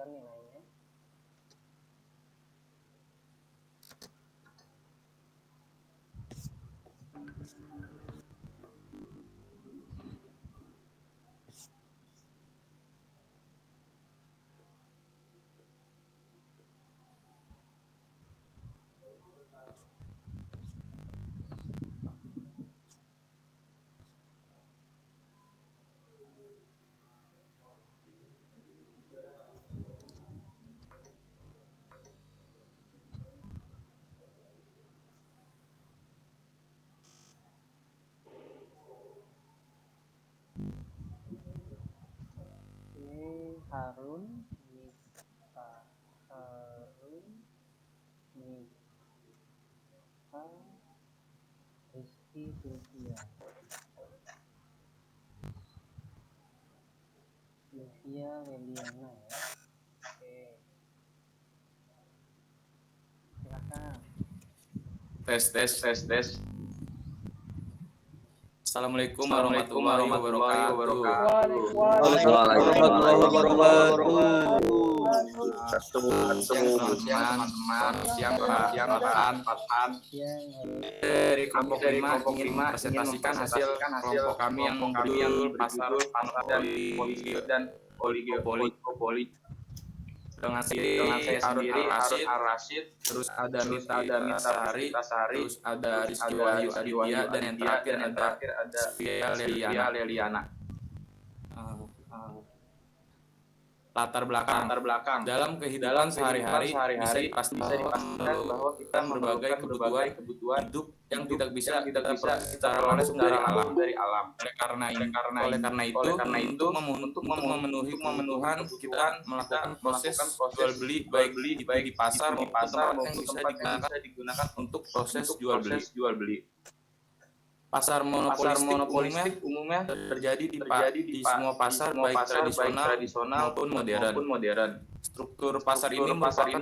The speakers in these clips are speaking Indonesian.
kelihatan nilainya. Harun Nisa Rizky Sylvia Leliana ya. Oke, silakan. Tes. Assalamualaikum warahmatullahi wabarakatuh. Waalaikumsalam warahmatullahi wabarakatuh. Siang Farhan. Dari kelompok 5 ingin mempresentasikan hasil kelompok kami yang berjudul pasar dan oligopoli. Dengan saya sendiri Harun Ar-Rasyid, terus ada Mita Sari, terus ada Rizky Wahyu Aditya, dan yang terakhir ada Sofia Leliana. Latar belakang dalam kehidupan sehari-hari bisa dipastikan bahwa kita berbagai kebutuhan hidup yang tidak bisa kita secara langsung dari alam. Oleh karena itu untuk memenuhi kebutuhan kita melakukan proses jual beli baik di pasar maupun yang bisa digunakan untuk proses jual beli. Pasar monopolistik umumnya terjadi di semua pasar baik tradisional maupun modern. Struktur pasar ini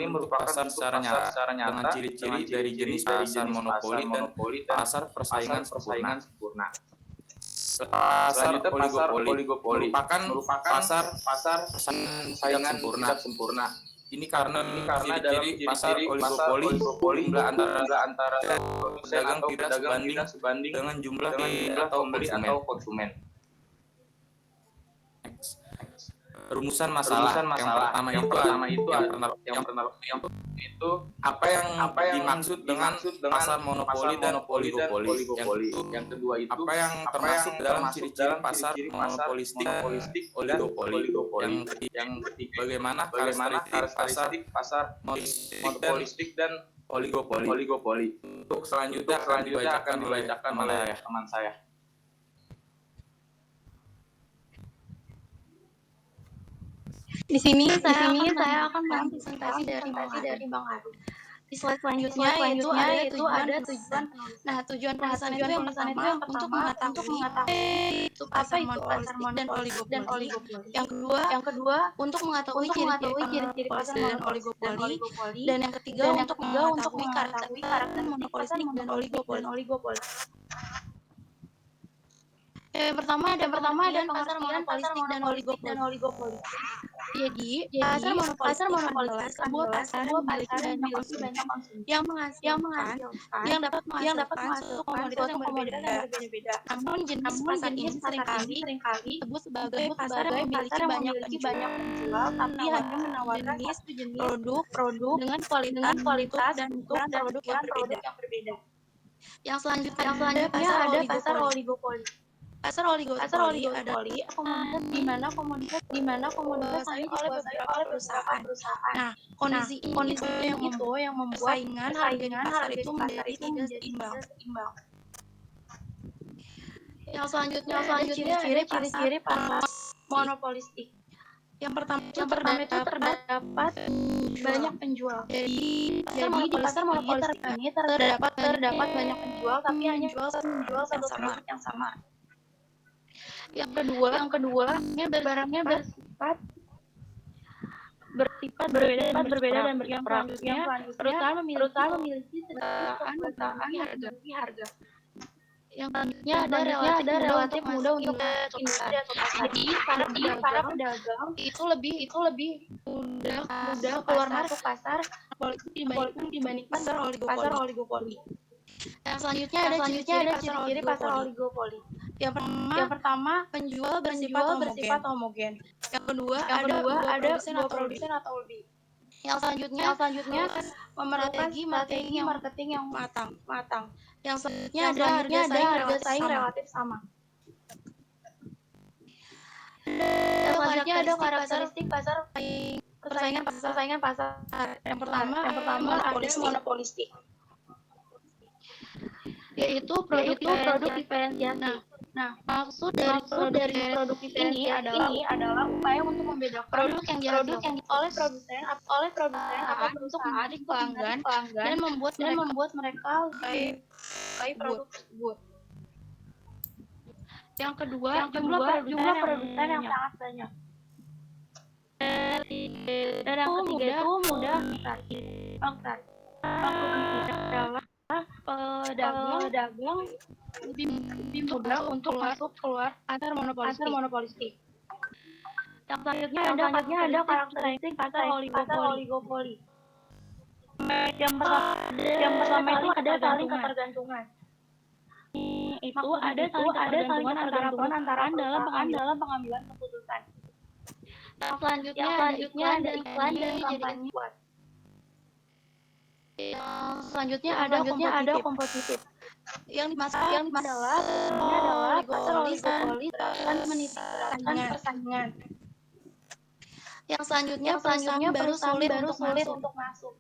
merupakan pasar secara nyata dengan ciri-ciri dari jenis pasar monopoli dan pasar persaingan sempurna. Pasar oligopoli merupakan pasar persaingan tidak sempurna. Ini karena ciri-ciri pasar oligopoli jumlah antara pedagang tidak sebanding dengan jumlah pembeli atau konsumen. Rumusan masalah yang pertama itu apa yang dimaksud dengan pasar monopoli dan oligopoli. Yang kedua itu apa yang termasuk dalam ciri-ciri pasar monopolistik oligopoli. Yang ketiga bagaimana karakteristik pasar monopolistik dan oligopoli. Untuk selanjutnya akan dibacakan oleh teman saya. Di sini saya akan presentasi dari Bang Arun. Di slide selanjutnya itu ada tujuan. Nah, tujuan penulisan itu yang pertama untuk mengetahui itu pasar monopolistik dan oligopoli. Yang kedua untuk mengetahui ciri-ciri pasar dan oligopoli. Dan yang ketiga untuk mengetahui karakter monopolistik dan oligopoli. Yang pertama ada pasar monopolistik dan oligopoli. Jadi pasar monopolistik sebuah pasar memiliki banyak konsumen yang menghasilkan yang dapat menghasilkan suatu komoditas yang berbeda-beda. Namun jenis pasar ini seringkali disebut sebagai pasar yang memiliki banyak penjual, tapi hanya menawarkan jenis produk dengan kualitas dan ukuran produk yang berbeda. Yang selanjutnya ada pasar oligopoli. Pasar oligopoli adalah komoditas dikuasai oleh beberapa perusahaan. Nah, kondisi itu yang membuat persaingan harga di pasar itu menjadi tidak seimbang. Yang selanjutnya ada ciri-ciri pasar monopolistik. Yang pertama itu terdapat banyak penjual. Jadi di pasar monopolistik ini terdapat banyak penjual, tapi hanya menjual satu produk yang sama. Yang kedua, barangnya bersifat berbeda dan yang selanjutnya perusahaan memiliki harga. Yang selanjutnya ada relatif mudah untuk masuk pasar. Jadi para pedagang itu lebih mudah keluar masuk pasar dibanding pasar oligopoli. Yang selanjutnya ada ciri-ciri pasar oligopoli. Yang pertama penjual bersifat homogen. Yang kedua ada dua produsen atau lebih. Yang selanjutnya strategi marketing yang matang. Yang selanjutnya ada harga saing relatif sama. Yang selanjutnya ada karakteristik persaingan pasar. Yang pertama monopolistik. Yaitu produk diferensiasi. Nah, maksud dari produk ini adalah upaya untuk membedakan produk yang dihasilkan oleh produsen atau perusahaan untuk menarik pelanggan dan membuat mereka lebih produk tersebut. Yang kedua, jumlah produsen yang sangat banyak. Dan yang ketiga itu mudah adalah pedagang lebih mudah untuk masuk keluar pasar monopolistik. Yang selanjutnya ada karakteristik pasar oligopoli. Yang pertama itu ada saling ketergantungan. Itu ada saling ketergantungan antara perusahaan dalam pengambilan keputusan. Yang selanjutnya ada iklan dan kampanye kuat. Yang selanjutnya ada kompetitif. Yang dimaksud adalah pasar oligopoli akan menitikkan persaingan. Yang selanjutnya baru sulit untuk masuk.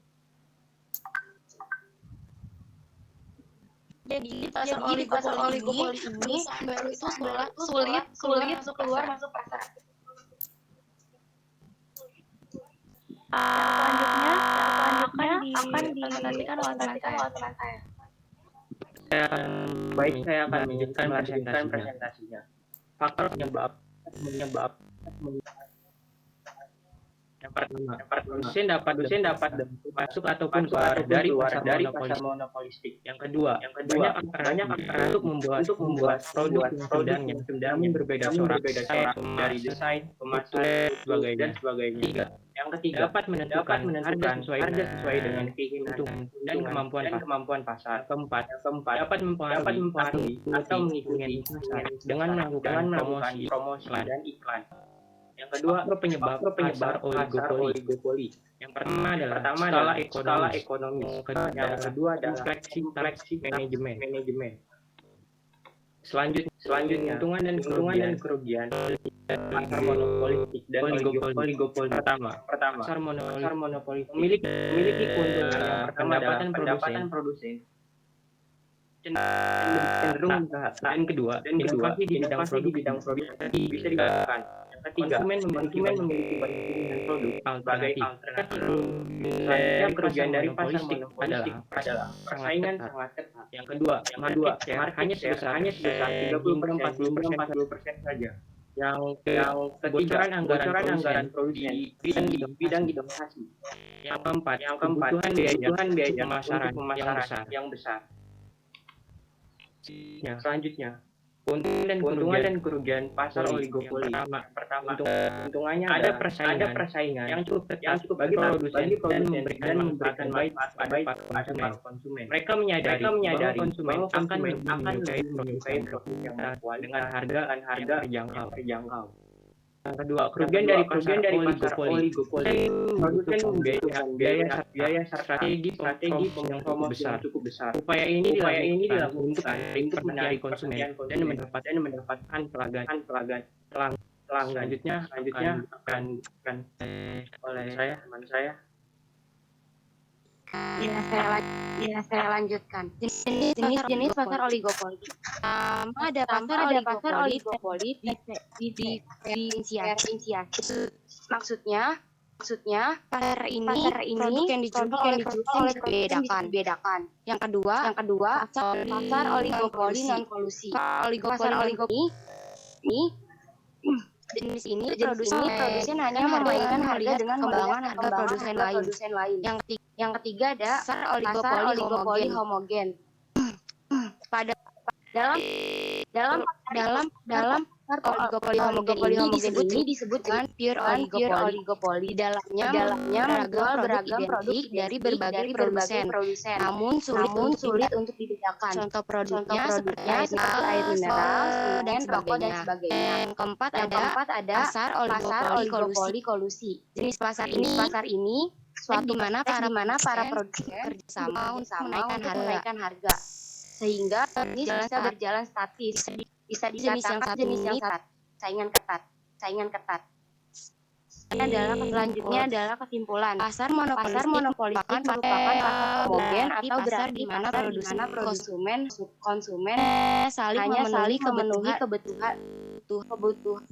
Jadi pasar oligopoli ini baru itu sulit keluar masuk pasar. Selanjutnya akan dipresentasikan oleh teman saya. Baik, saya akan melanjutkan presentasinya. Faktor penyebab yang pertama, produsen dapat masuk ataupun keluar dari pasar monopolistik. Yang kedua, banyak aktor untuk membuat produk yang sebenarnya berbeda corak dari desain, pemasaran, dan sebagainya. Yang ketiga, dapat menentukan harga sesuai dengan keinginan dan kemampuan pasar. Keempat, dapat mempengaruhi atau mengikuti pasar dengan melakukan promosi dan iklan. Yang kedua, penyebab pasar oligopoli. Yang pertama adalah skala ekonomi. Yang kedua adalah seleksi manajemen. Selanjutnya, keuntungan dan kerugian pasar monopolistik dan oligopoli. Pertama, pasar monopolistik memiliki keuntungan yang pertama adalah pendapatan produsen cenderung besar. Dan kedua, inovasi di bidang produk bisa dilakukan. Yang ketiga, konsumen memiliki banyak pilihan produk sebagai alternatif. Selanjutnya, kerugian dari pasar monopolistik adalah persaingan sangat ketat. Yang kedua, market share hanya sebesar 30-40% saja. Yang ketiga, bocoran anggaran produsen di bidang inovasi. Yang keempat, kebutuhan biaya pemasaran yang besar. Selanjutnya, keuntungan dan kerugian pasar oligopoli. Pertama, keuntungannya ada persaingan yang cukup ketat bagi produsen dan memberikan manfaat baik pada konsumen. Mereka menyadari bahwa konsumen akan menyukai produk yang berkualitas dengan harga terjangkau. Yang kedua, kerugian dari pasar oligopoli. Produsen membutuhkan biaya strategi yang cukup besar. Upaya ini dilakukan untuk menarik konsumen dan mendapatkan pelanggan. Selanjutnya akan oleh teman saya. Saya lanjutkan. Jenis pasar oligopoli. Ada pasar oligopoli diferensiasi. Maksudnya pasar ini produk yang dijual oleh produsen dibedakan. Yang kedua pasar oligopoli non kolusi. Pasar oligopoli ini jenis ini produsen hanya memainkan harga dengan perkembangan harga produsen lain. Yang ketiga ada pasar oligopoli homogen. Dalam dalam dalam pasar oligopoli homogen ini disebut dengan pure oligopoli. Di dalamnya menjual beragam produk dari berbagai produsen. Namun sulit untuk dibedakan. Contoh produknya seperti air mineral, dan rokok dan sebagainya. Yang keempat ada pasar oligopoli kolusi. Jenis pasar ini suatu di mana para produsen bekerjasama untuk menaikkan harga. Sehingga bisnis bisa berjalan statis. Bisa dikatakan jenis yang saingan ketat. Selanjutnya adalah kesimpulan. Pasar monopolistik merupakan pasar homogen atau pasar di mana konsumen saling memenuhi kebutuhan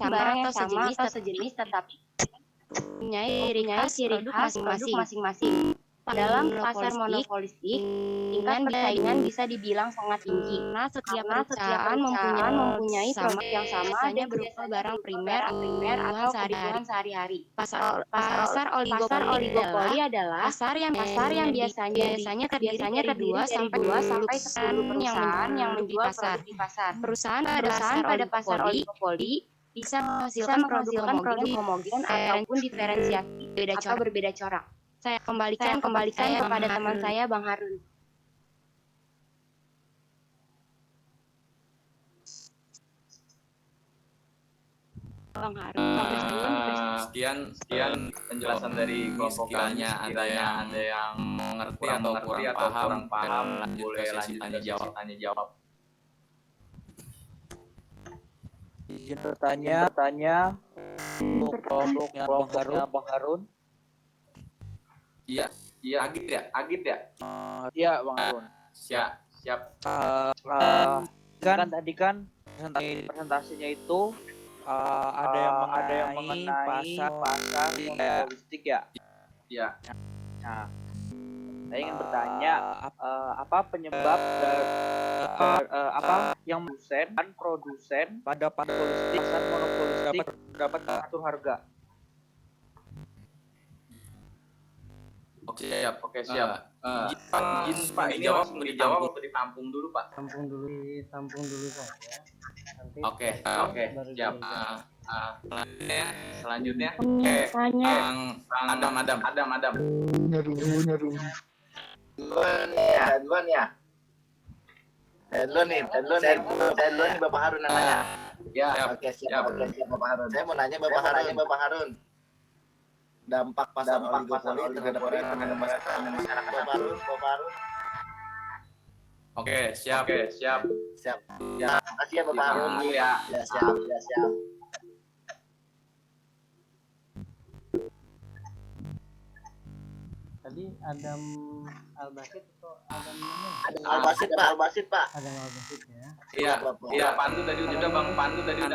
barang yang sama atau sejenis tetapi punya ciri khas produk masing-masing. Dalam pasar monopolistik, tingkat persaingan bisa dibilang sangat tinggi. Karena setiap perusahaan mempunyai produk yang sama dan berupa barang primer atau kebutuhan sehari-hari. Pasar oligopoli adalah pasar yang biasanya terdiri dari 2 sampai 10 perusahaan yang menjual produk di pasar. Perusahaan pada pasar oligopoli bisa menghasilkan produk homogen ataupun diferensiasi atau berbeda corak. Saya kembalikan kepada teman saya, Bang Harun. Sekian penjelasan dari kelompok kami. Sekiranya ada yang mengerti atau kurang paham, boleh lanjut tanya jawab. Izin bertanya untuk kelompoknya Bang Harun. Iya, Agit ya. Iya, Bang Harun. Siap. Kan tadi presentasinya itu ada yang mengenai pasar monopolistik ya. Iya. Nah, saya ingin bertanya apa penyebab dari yang produsen pada pasar monopolistik dapat mengatur harga? Oke, siap. Izin Pak, ini langsung dijawab atau ditampung dulu, Pak? Tampung dulu saja. Nanti Oke, baru siap. dijawab. Selanjutnya, Adam. Duluan ya. Saya duluan nih Bapak Harun namanya. Ya, Oke, siap Bapak Harun. Saya mau nanya Bapak Harun. Dampak pasar oligopoli terhadap masyarakat Bapak Harun. Oke, siap. Ya, makasih ya Bapak Harun. Ya. Ya, siap. Tadi Adam Al-Basit atau Adam mana? Al-Basit, Pak. Adam Al-Basit ya. Iya, Pandu tadi udah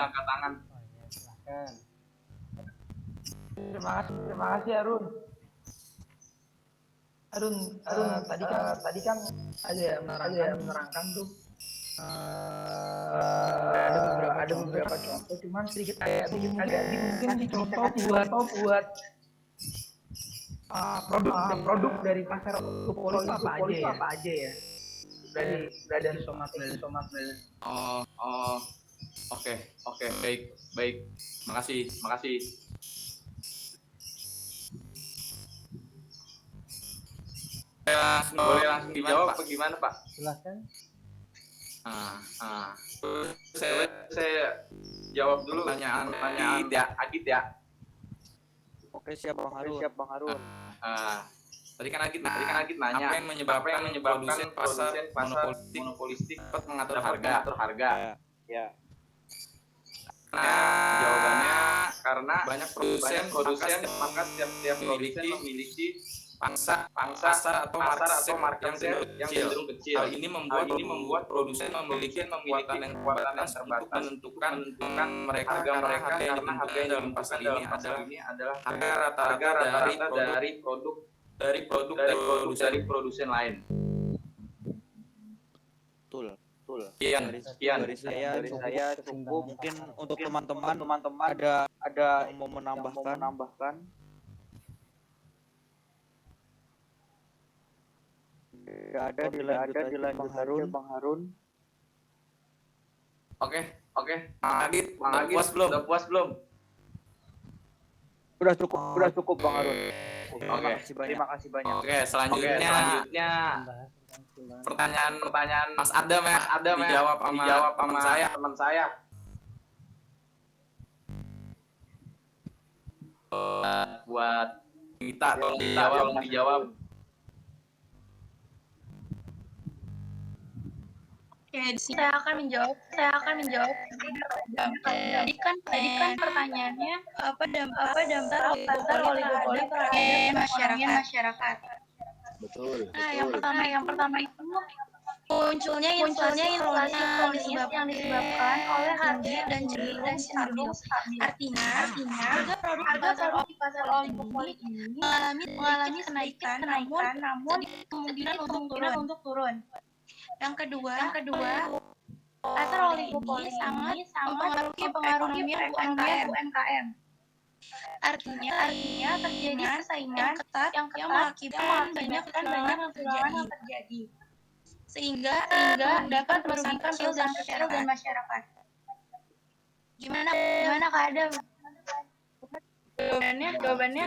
angkat tangan. Oh iya, silakan. Terima kasih Harun. Tadi kan ada yang menerangkan tuh ada beberapa contoh, cuman sedikit agak mungkin contoh buat produk dari pasar oligopoli apa aja ya? Sudah dari somat. Oke, baik. Makasih. Boleh langsung dijawab apa gimana, Pak? Silakan. Saya jawab dulu pertanyaan Agit ya. Oke, siap Bang Harun. Tadi kan Agit nanya apa yang menyebabkan produsen pasar monopolistik dapat mengatur harga. Ya. Nah, jawabannya karena banyak produsen maka setiap memiliki pasar atau market yang cenderung kecil. Hal ini membuat produsen memiliki kekuatan yang terbatas untuk menentukan mereka yang ditentukan dalam pasar ini adalah harga rata-rata dari produk dari produsen lain. Betul. Sekian Dari saya cukup. Mungkin untuk teman-teman ada yang mau menambahkan. Tidak ada, dilanjut aja Bang Harun. Oke. Bang Agit, udah puas belum? Udah cukup Bang Harun. Oke. Terima kasih banyak. Oke, selanjutnya Membahas tentang pertimbangan pertanyaan Mas Adam ya. Dijawab sama teman saya. Buat kita tolong dijawab. Oke, di sini saya akan menjawab. Tadi kan pertanyaannya apa dampak oligopoli terhadap masyarakat. Betul. Nah, yang pertama itu munculnya inflasi yang disebabkan oleh harga dan cenderung stabil. Artinya harga produk di pasar oligopoli ini mengalami kenaikan, namun kemungkinan untuk turun. Yang kedua, pasar oligopoli sangat mempengaruhi perekonomian UMKM. Artinya terjadi persaingan ketat yang mengakibatkan banyak kecurangan yang terjadi. Sehingga dapat merugikan perusahaan kecil dan masyarakat. Gimana Kak Adam? Jawabannya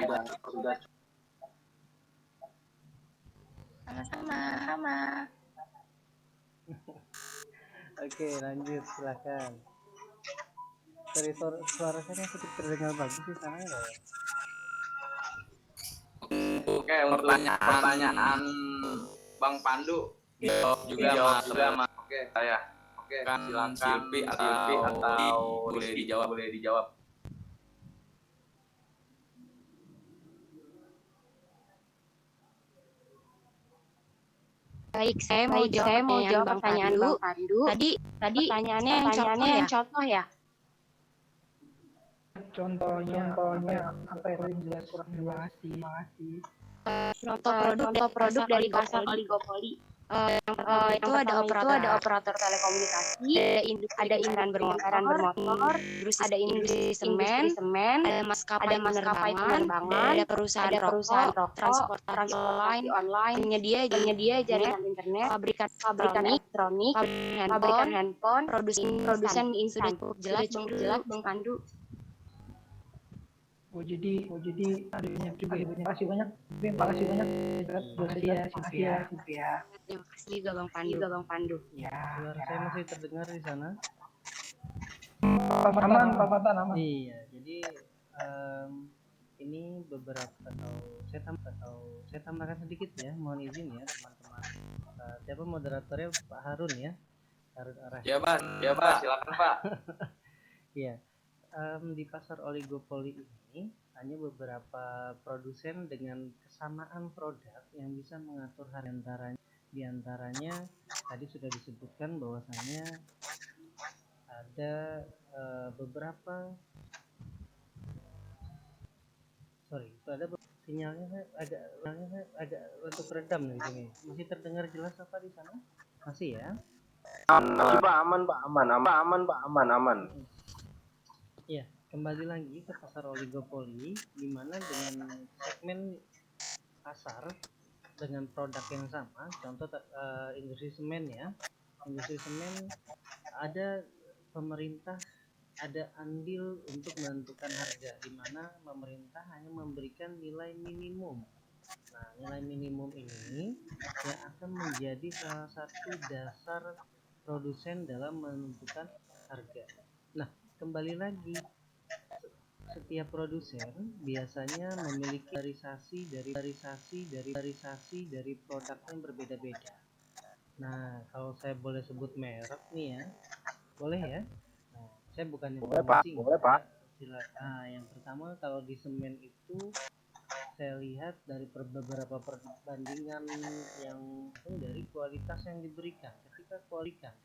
sama. Oke, lanjut silakan. Sorry, suara saya sedikit terdengar bagus di sana ya. Oke, untuk pertanyaan Bang Pandu juga Mas. Oke, saya. Oke, silakan Silpi atau boleh dijawab. Baik, saya mau jawab pertanyaan Bang Pandu. Tadi pertanyaannya yang contoh ya. Contohnya apa ya? Jelas kurang jelas. Terima kasih. Contoh produk dari pasar oligopoli. Yang pertama itu ada operator telekomunikasi, ada industri bermotor, terus ada industri semen, ada maskapai penerbangan, ada perusahaan rokok, transportasi online, penyedia jaringan internet, pabrikan elektronik, pabrikan handphone, produsen mie instan. Jelas Bang Pandu. Jadi ada banyak juga ya. Terima kasih banyak. Terima kasih ya. Terima kasih juga Bang Pandu. Ya. Suara saya masih terdengar di sana. Aman. Iya, jadi ini beberapa saya tambahkan sedikit ya, mohon izin ya teman-teman. Siapa moderatornya? Pak Harun ya. Harun Arah. Ya, Pak. Silakan, Pak. Iya. Di pasar oligopoli ini hanya beberapa produsen dengan kesamaan produk yang bisa mengatur harga. Di antaranya tadi sudah disebutkan bahwasanya ada beberapa sinyalnya agak untuk redam nih sini. Masih terdengar jelas apa di sana? Masih ya? Aman, Pak. Iya, kembali lagi ke pasar oligopoli, di mana dengan segmen pasar dengan produk yang sama, contoh industri semen ya, industri semen ada pemerintah ada andil untuk menentukan harga, di mana pemerintah hanya memberikan nilai minimum. Nah, nilai minimum ini yang akan menjadi salah satu dasar produsen dalam menentukan harga. Nah, kembali lagi, setiap produsen biasanya memiliki variasi dari produk yang berbeda-beda. Nah, kalau saya boleh sebut merek nih ya, boleh ya? Nah, saya bukannya Boleh, Pak. Silakan. Nah, yang pertama kalau di semen itu saya lihat dari beberapa perbandingan yang dari kualitas yang diberikan. Ketika kualitas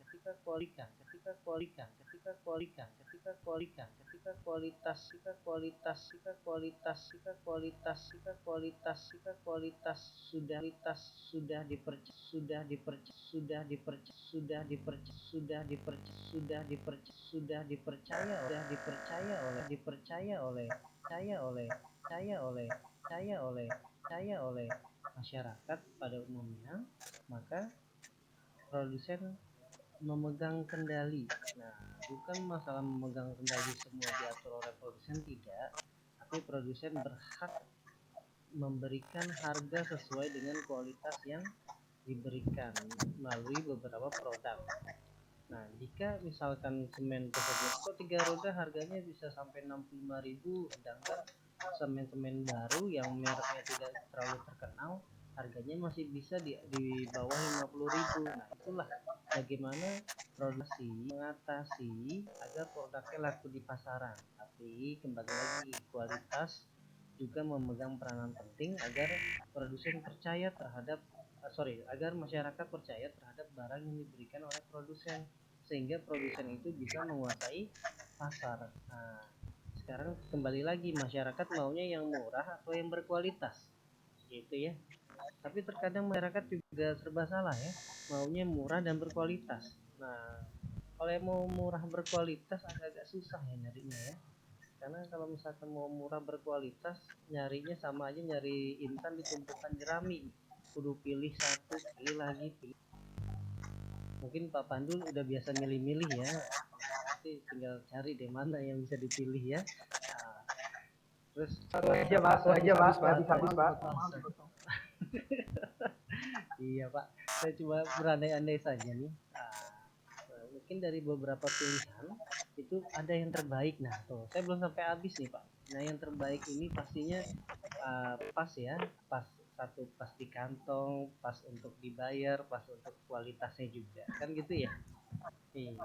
dipercaya oleh masyarakat pada umumnya, maka produsen memegang kendali. Nah, bukan masalah memegang kendali semua diatur oleh produsen, tidak, tapi produsen berhak memberikan harga sesuai dengan kualitas yang diberikan melalui beberapa produk. Nah, jika misalkan semen tersebut kok 3 roda harganya bisa sampai 65.000, sedangkan semen-semen baru yang mereknya tidak terlalu terkenal harganya masih bisa di bawah 50.000. Nah, itulah bagaimana produksi mengatasi agar produknya laku di pasaran. Tapi kembali lagi, kualitas juga memegang peranan penting agar produsen percaya terhadap agar masyarakat percaya terhadap barang yang diberikan oleh produsen, sehingga produsen itu bisa menguasai pasar. Nah, sekarang kembali lagi, masyarakat maunya yang murah atau yang berkualitas, gitu ya. Tapi terkadang masyarakat juga serba salah ya, maunya murah dan berkualitas. Nah, kalau yang mau murah berkualitas agak-agak susah ya nyarinya ya, karena kalau misalkan mau murah berkualitas nyarinya sama aja nyari instan di tumpukan jerami, kudu pilih satu, pilih lagi, pilih. Mungkin Pak Pandul udah biasa milih-milih ya, nanti tinggal cari deh mana yang bisa dipilih ya. Nah, terus Satu aja Pak, habis Pak. Iya Pak, saya coba berandai-andai saja nih. Mungkin dari beberapa pilihan itu ada yang terbaik. Nah tuh, saya belum sampai habis nih Pak. Nah, yang terbaik ini pastinya pas ya, pas satu, pas di kantong, pas untuk dibayar, pas untuk kualitasnya juga, kan gitu ya. Iya.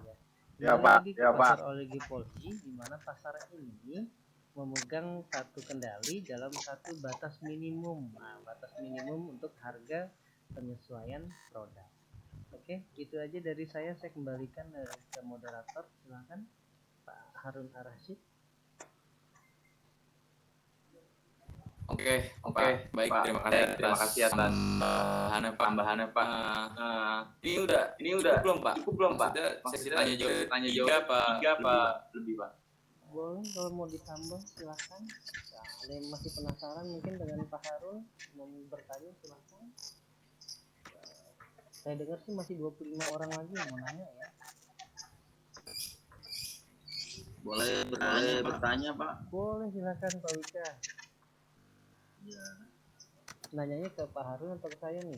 Ya, Kembali Pak. lagi ke Ya, Pak. pasar oligopoli, di mana pasar ini memegang satu kendali dalam satu batas minimum. Nah, batas minimum untuk harga penyesuaian produk. Oke, itu aja dari saya kembalikan ke moderator. Silakan Pak Harun Ar-Rasyid. Oke, baik, terima kasih atas tambahannya Pak. Ini udah cukup belum Pak? Maksudnya tanya jawab tiga apa lebih Pak? Boleh, kalau mau ditambah silakan. Nah, ada yang masih penasaran mungkin dengan Pak Harun mau bertanya, silakan. Saya dengar sih masih 25 orang lagi yang mau nanya ya. Boleh bertanya Pak? Boleh, silakan Pak Wika. Ya. Nanyanya ke Pak Harun atau ke saya nih?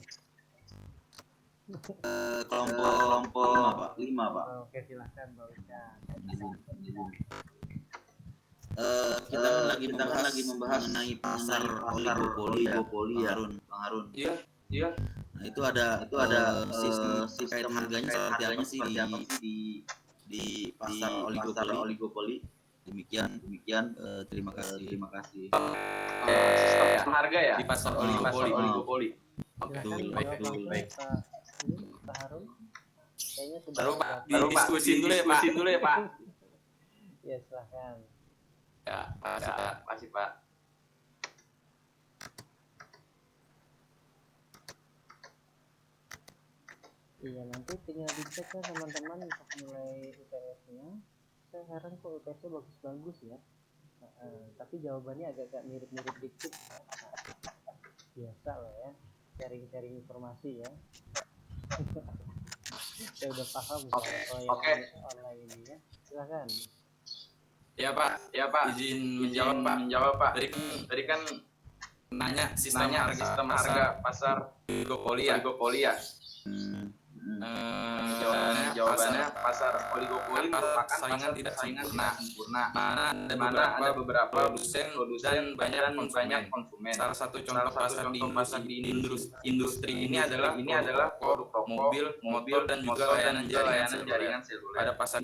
Kelompok 5 Pak. Oke, silakan Pak Wika. Kita kan lagi membahas mengenai pasar oligopoli ya, Bang Harun. Iya. Nah, itu ada sistem harganya seperti apa sih di pasar oligopoli. Demikian terima kasih. Sistem harga ya di pasar oligopoli. Silakan Baik. Pak Harun. Kayaknya sudah Baru Pak, diskusi dulu ya Pak. Ya, silakan. Ya, makasih Pak. Iya, nanti tinggal dicek ya teman-teman untuk nilai UTS-nya. Saya heran kok UTS-nya bagus-bagus ya. Tapi jawabannya agak-agak mirip-mirip dikit ya. Biasa lah ya, sharing-sharing informasi ya. Saya udah paham soal yang online ini ya. Silakan. Ya Pak, izin menjawab Pak. Tadi kan nanya sistem harga pasar oligopoli ya. Jawabannya pasar oligopoli merupakan saingan tidak sempurna. Mana ada beberapa produsen dan banyak konsumen. Salah satu contoh pasar di industri ini adalah produk mobil dan juga layanan jaringan seluler. Pada pasar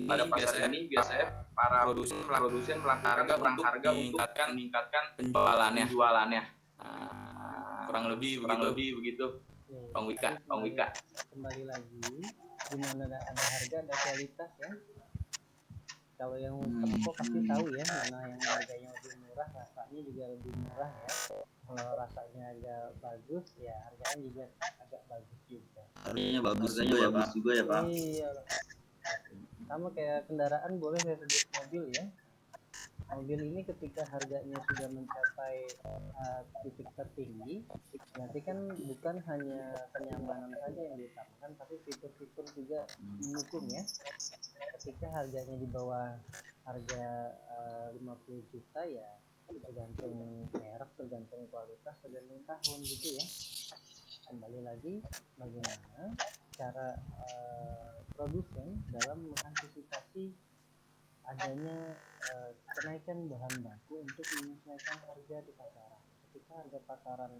ini biasanya para produsen melakukan perang harga untuk meningkatkan penjualannya. Kurang lebih begitu. Bang Wika. Kembali lagi, di mana ada harga ada kualitas ya. Kalau yang toko pasti tahu ya mana yang harganya lebih murah, rasanya juga lebih murah ya. Kalau rasanya agak bagus ya harganya juga agak bagus juga. Harganya bagus juga ya Pak. Iya. Sama kayak kendaraan, boleh saya sebut mobil ya. mobil ini ketika harganya sudah mencapai titik tertinggi, berarti kan bukan hanya kenyamanan saja yang diutamakan, tapi fitur-fitur juga mendukung ya. Ketika harganya di bawah harga 50 juta ya tergantung merek, tergantung kualitas, tergantung tahun gitu ya. Kembali lagi bagaimana cara produsen dalam mengantisipasi adanya kenaikan bahan baku untuk menyesuaikan harga di pasaran. Ketika harga pasaran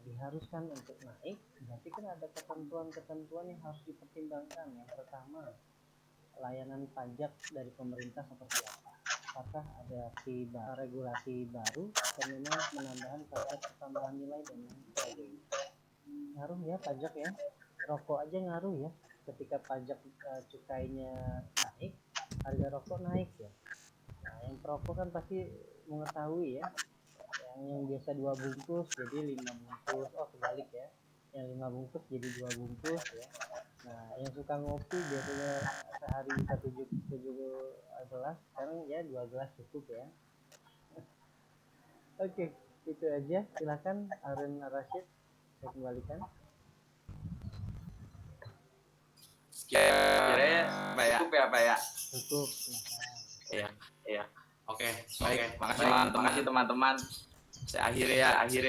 diharuskan untuk naik, berarti kan ada ketentuan-ketentuan yang harus dipertimbangkan. Yang pertama, layanan pajak dari pemerintah seperti apa? Apakah ada regulasi baru atau memang penambahan pajak tambahan nilai dan lain sebagainya? Ngaruh ya pajak ya, rokok aja ngaruh ya. Ketika pajak cukainya naik, harga rokok naik ya. Nah, yang perokok kan pasti mengetahui ya, yang biasa 2 bungkus jadi 5 bungkus, oh kebalik ya, yang 5 bungkus jadi 2 bungkus ya. Nah, yang suka ngopi biasanya sehari bisa 7 gelas, sekarang ya 2 gelas cukup ya. Oke, itu aja. Silakan Harun Rashid, saya kembalikan. Kira-kira cukup ya Pak ya? Cukup. Iya. Oke, baik. Makasih teman-teman. Saya akhiri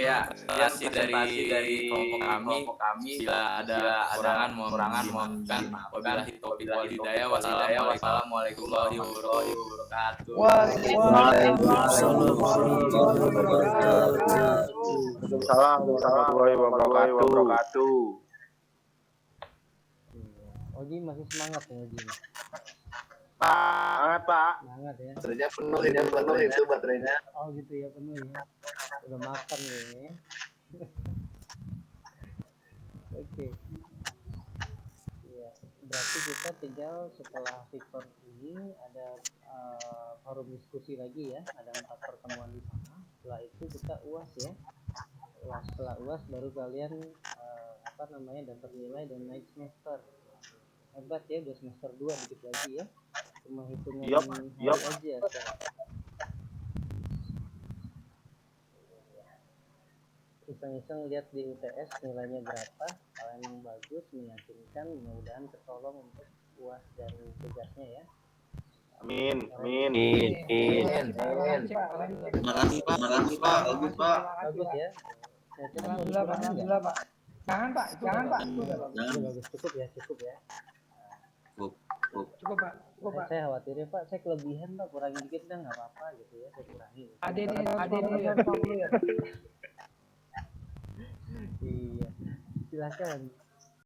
ya. Presentasi dari kelompok kami. Bila ada kekurangan mohon dimaafkan. Wabillahi hidayah. Wassalamualaikum warahmatullahi wabarakatuh. Waalaikumsalam warahmatullahi wabarakatuh. Oji masih semangat ya Oji. Semangat Pak. Semangat ya. Baterainya penuh itu baterainya. Oh gitu ya, penuh ya. Udah makan ya. Oke. Ya, berarti kita tinggal setelah Victor ini ada forum diskusi lagi ya. Ada 4 pertemuan di sana. Setelah itu kita UAS ya. Setelah UAS baru kalian dapat nilai dan naik semester. Hebat ya, udah semester 2 dikit lagi ya. Cuma hitungan hari aja sekarang. Iseng-iseng lihat di UTS nilainya berapa, kalau emang bagus meyakinkan, mudah-mudahan ketolong untuk UAS dan tugasnya ya. Amin. Makasih Pak, bagus ya. Saya coba Alhamdulillah Pak. Jangan Pak. Bagus, cukup ya. Cukup Pak. Saya khawatir ya Pak, saya kelebihan Pak, kurangin dikit dah nggak apa-apa gitu ya, saya kurangi. Ada Iya, silakan.